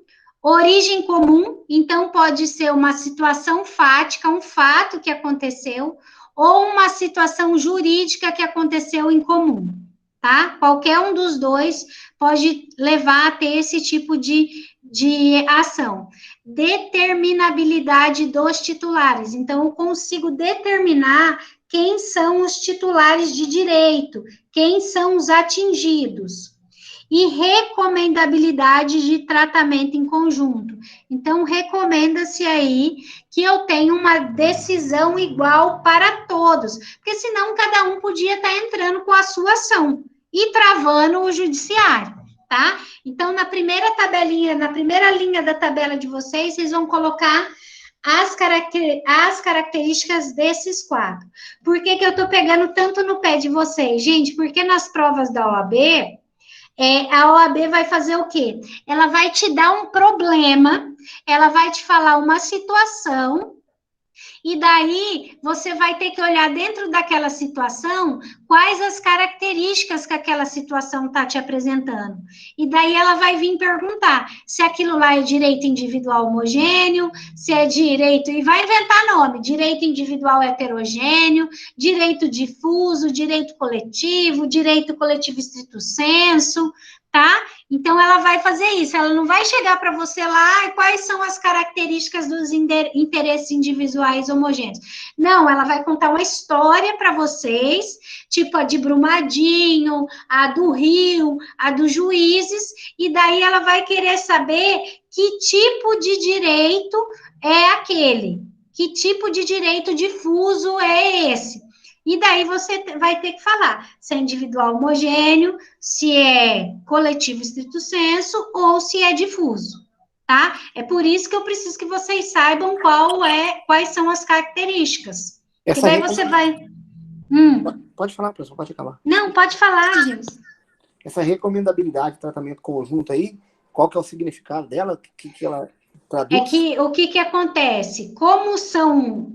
origem comum, então pode ser uma situação fática, um fato que aconteceu, ou uma situação jurídica que aconteceu em comum, tá? Qualquer um dos dois pode levar a ter esse tipo de ação. Determinabilidade dos titulares. Então, eu consigo determinar quem são os titulares de direito, quem são os atingidos. E recomendabilidade de tratamento em conjunto. Então, recomenda-se aí que eu tenha uma decisão igual para todos, porque senão cada um podia estar entrando com a sua ação e travando o judiciário. Tá? Então, na primeira tabelinha, na primeira linha da tabela de vocês, vocês vão colocar as características desses 4. Por que eu estou pegando tanto no pé de vocês? Gente, porque nas provas da OAB, a OAB vai fazer o quê? Ela vai te dar um problema, ela vai te falar uma situação, E daí, você vai ter que olhar dentro daquela situação quais as características que aquela situação está te apresentando. E daí ela vai vir perguntar se aquilo lá é direito individual homogêneo, se é direito, e vai inventar nome, direito individual heterogêneo, direito difuso, direito coletivo estrito senso, tá? Então, ela vai fazer isso, ela não vai chegar para você lá e quais são as características dos interesses individuais homogêneos. Não, ela vai contar uma história para vocês, tipo a de Brumadinho, a do Rio, a dos juízes, e daí ela vai querer saber que tipo de direito é aquele, que tipo de direito difuso é esse. E daí você vai ter que falar se é individual homogêneo, se é coletivo estrito sensu ou se é difuso, tá? É por isso que eu preciso que vocês saibam quais são as características. E daí você vai... Pode falar, professor, pode acabar. Não, pode falar, Gilson. Essa recomendabilidade de tratamento conjunto aí, qual que é o significado dela? O que ela... O que acontece? Como são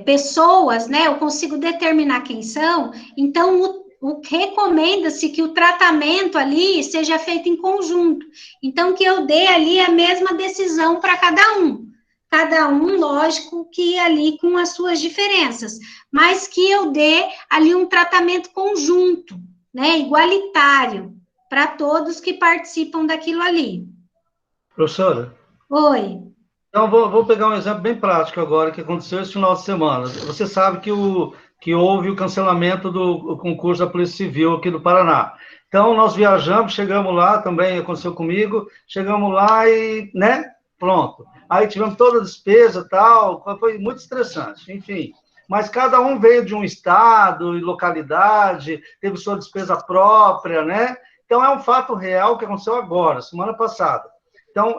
pessoas, né? Eu consigo determinar quem são, então recomenda-se que o tratamento ali seja feito em conjunto. Então, que eu dê ali a mesma decisão para cada um. Cada um, lógico, que ali com as suas diferenças, mas que eu dê ali um tratamento conjunto, né? Igualitário, para todos que participam daquilo ali. Professora? Oi. Então, vou pegar um exemplo bem prático agora, que aconteceu esse final de semana. Você sabe que houve o cancelamento do concurso da Polícia Civil aqui do Paraná. Então, nós viajamos, chegamos lá, também aconteceu comigo, chegamos lá e, né, pronto. Aí tivemos toda a despesa e tal, foi muito estressante, enfim. Mas cada um veio de um estado e localidade, teve sua despesa própria, né? Então, é um fato real que aconteceu agora, semana passada. Então,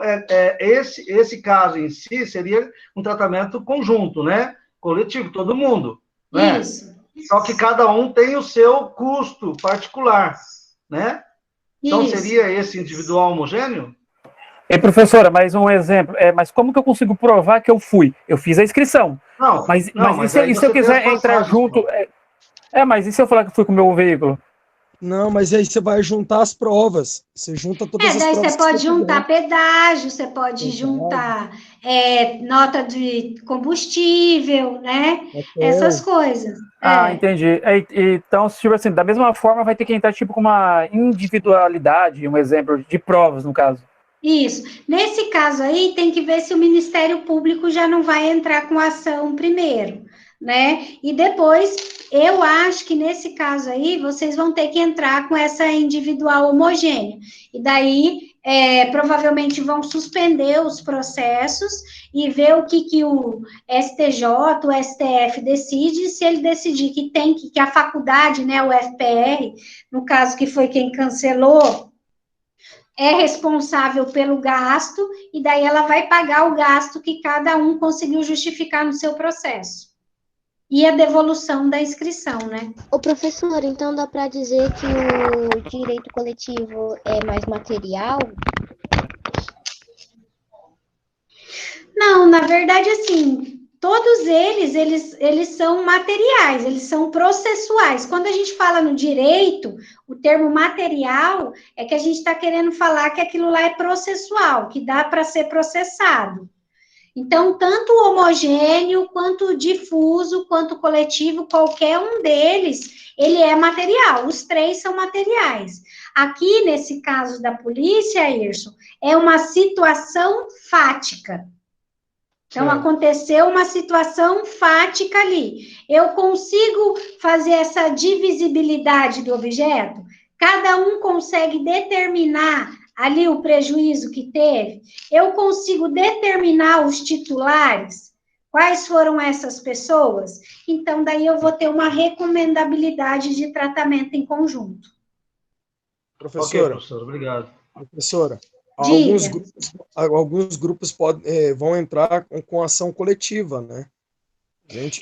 esse caso em si seria um tratamento conjunto, né? Coletivo, todo mundo. Né? Isso. Só que cada um tem o seu custo particular, né? Então, seria esse individual homogêneo? Professora, mais um exemplo. Mas como que eu consigo provar que eu fui? Eu fiz a inscrição. Mas e se eu quiser entrar junto... mas e se eu falar que fui com o meu veículo? Não, mas aí você vai juntar as provas. Você junta todas as daí provas. Você pode juntar pedágio, você pode juntar nota de combustível, né? Essas coisas. Entendi. Então, tipo assim, da mesma forma, vai ter que entrar tipo com uma individualidade, um exemplo de provas, no caso. Isso. Nesse caso aí, tem que ver se o Ministério Público já não vai entrar com ação primeiro, né? E depois, eu acho que nesse caso aí, vocês vão ter que entrar com essa individual homogênea. E daí, provavelmente vão suspender os processos e ver o que o STJ, o STF decide, se ele decidir que a faculdade, né, o FPR, no caso que foi quem cancelou, é responsável pelo gasto, e daí ela vai pagar o gasto que cada um conseguiu justificar no seu processo. E a devolução da inscrição, né? Ô, professor, então dá para dizer que o direito coletivo é mais material? Não, na verdade, assim, todos eles são materiais, eles são processuais. Quando a gente fala no direito, o termo material é que a gente está querendo falar que aquilo lá é processual, que dá para ser processado. Então, tanto o homogêneo, quanto o difuso, quanto o coletivo, qualquer um deles, ele é material, os três são materiais. Aqui, nesse caso da polícia, Irson, é uma situação fática. Então, aconteceu uma situação fática ali. Eu consigo fazer essa divisibilidade do objeto? Cada um consegue determinar ali o prejuízo que teve? Eu consigo determinar os titulares? Quais foram essas pessoas? Então, daí eu vou ter uma recomendabilidade de tratamento em conjunto. Professora, Ok, professora, obrigado. Professora, alguns grupos vão entrar com ação coletiva, né?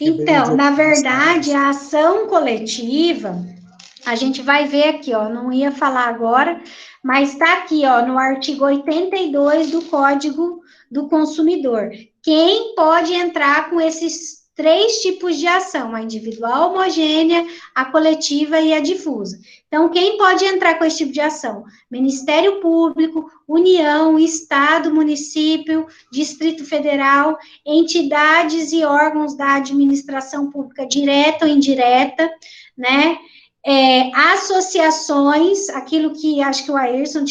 Então, na verdade, a ação coletiva, a gente vai ver aqui, ó, não ia falar agora, mas está aqui, ó, no artigo 82 do Código do consumidor. Quem pode entrar com esses 3 tipos de ação, a individual, homogênea, a coletiva e a difusa. Então, quem pode entrar com esse tipo de ação? Ministério Público, União, Estado, Município, Distrito Federal, entidades e órgãos da administração pública direta ou indireta, né? Associações, aquilo que acho que o Ayrson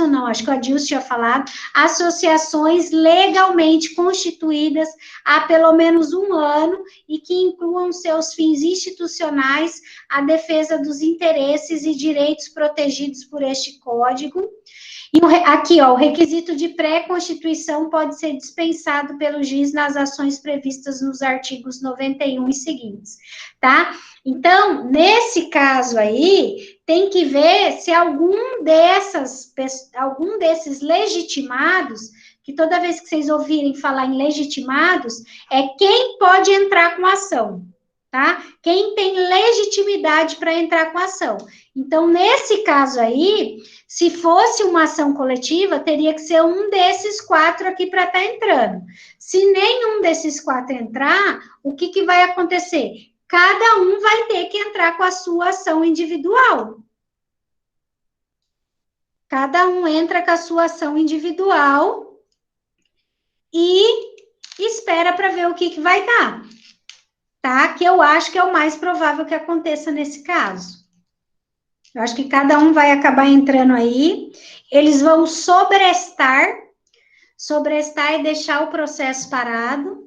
não, acho que o Adilson tinha falado, associações legalmente constituídas há pelo menos 1 ano e que incluam seus fins institucionais a defesa dos interesses e direitos protegidos por este Código. E aqui, ó, o requisito de pré-constituição pode ser dispensado pelo juiz nas ações previstas nos artigos 91 e seguintes, tá? Então, nesse caso aí, tem que ver se algum desses legitimados, que toda vez que vocês ouvirem falar em legitimados, é quem pode entrar com ação, tá? Quem tem legitimidade para entrar com ação. Então, nesse caso aí, se fosse uma ação coletiva, teria que ser um desses 4 aqui para estar entrando. Se nenhum desses 4 entrar, o que vai acontecer? Cada um vai ter que entrar com a sua ação individual. Cada um entra com a sua ação individual e espera para ver o que vai dar. Tá? Que eu acho que é o mais provável que aconteça nesse caso. Eu acho que cada um vai acabar entrando aí. Eles vão sobrestar e deixar o processo parado.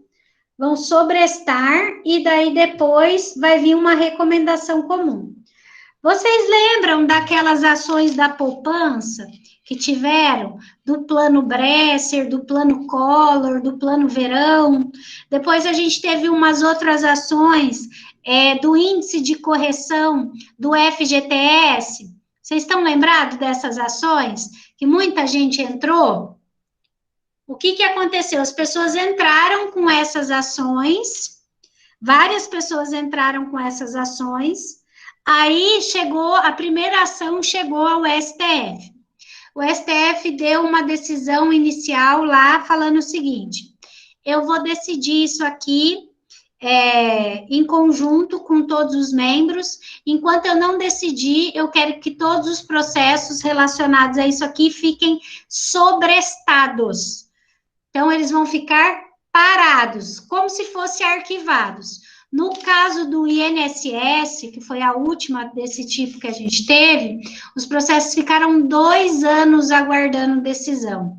Vão sobrestar e daí depois vai vir uma recomendação comum. Vocês lembram daquelas ações da poupança que tiveram? Do plano Bresser, do plano Collor, do plano Verão. Depois a gente teve umas outras ações do índice de correção do FGTS. Vocês estão lembrados dessas ações? Que muita gente entrou? O que aconteceu? As pessoas entraram com essas ações, várias pessoas entraram com essas ações, aí a primeira ação chegou ao STF. O STF deu uma decisão inicial lá, falando o seguinte: eu vou decidir isso aqui em conjunto com todos os membros, enquanto eu não decidir, eu quero que todos os processos relacionados a isso aqui fiquem sobrestados. Então, eles vão ficar parados, como se fossem arquivados. No caso do INSS, que foi a última desse tipo que a gente teve, os processos ficaram 2 anos aguardando decisão,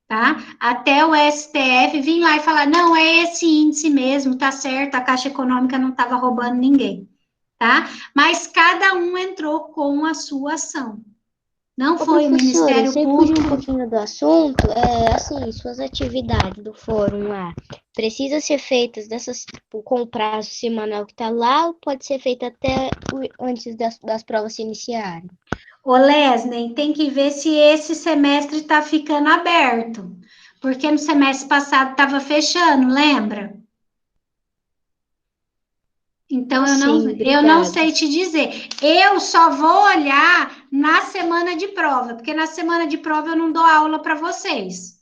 tá? Até o STF vir lá e falar, não, é esse índice mesmo, tá certo, a Caixa Econômica não estava roubando ninguém, tá? Mas cada um entrou com a sua ação. Não foi o Ministério Público. Fugir um pouquinho do assunto, assim, suas atividades do fórum lá, precisa ser feitas com o prazo semanal que está lá, ou pode ser feita até antes das provas se iniciarem? Ô, Lesney, tem que ver se esse semestre está ficando aberto, porque no semestre passado estava fechando, lembra? Então, eu não sei te dizer. Eu só vou olhar na semana de prova, porque na semana de prova eu não dou aula para vocês.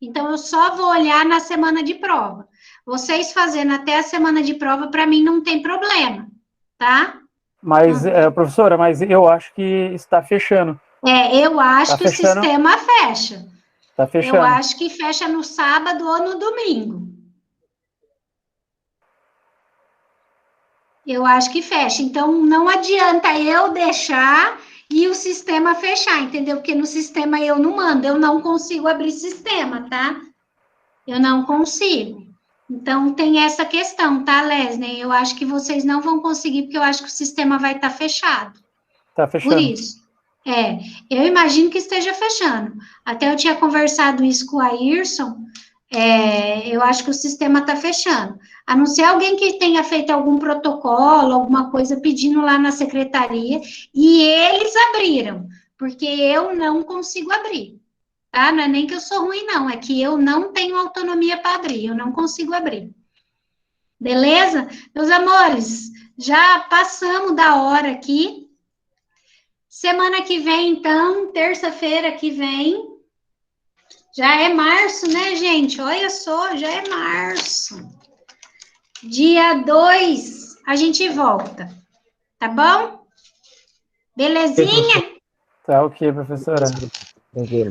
Então, eu só vou olhar na semana de prova. Vocês fazendo até a semana de prova, para mim, não tem problema, tá? Mas, professora, mas eu acho que está fechando. Eu acho que fechando. O sistema fecha. Está fechando. Eu acho que fecha no sábado ou no domingo. Eu acho que fecha. Então, não adianta eu deixar e o sistema fechar, entendeu? Porque no sistema eu não mando, eu não consigo abrir sistema, tá? Eu não consigo. Então, tem essa questão, tá, Lesney? Eu acho que vocês não vão conseguir, porque eu acho que o sistema vai estar fechado. Está fechando. Por isso. Eu imagino que esteja fechando. Até eu tinha conversado isso com o Ayrson, eu acho que o sistema está fechando. A não ser alguém que tenha feito algum protocolo, alguma coisa pedindo lá na secretaria, e eles abriram, porque eu não consigo abrir, tá? Não é nem que eu sou ruim, não, é que eu não tenho autonomia para abrir, eu não consigo abrir. Beleza? Meus amores, já passamos da hora aqui. Semana que vem, então, terça-feira que vem, Já é março, né, gente? Olha só, já é março. Dia 2, a gente volta. Tá bom? Belezinha? Tá ok, professora.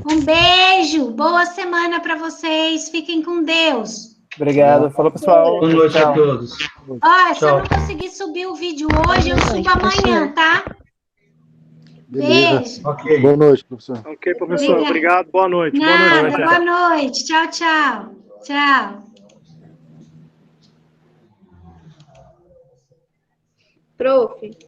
Um beijo. Boa semana para vocês. Fiquem com Deus. Obrigado. Falou, pessoal. Boa noite a todos. Ó, se eu não conseguir subir o vídeo hoje, eu subo amanhã, tá? Beijo. Ok. Boa noite, professor. Ok, professor. Obrigado. Boa noite. Nada, boa noite. Tchau, tchau. Tchau. Prof.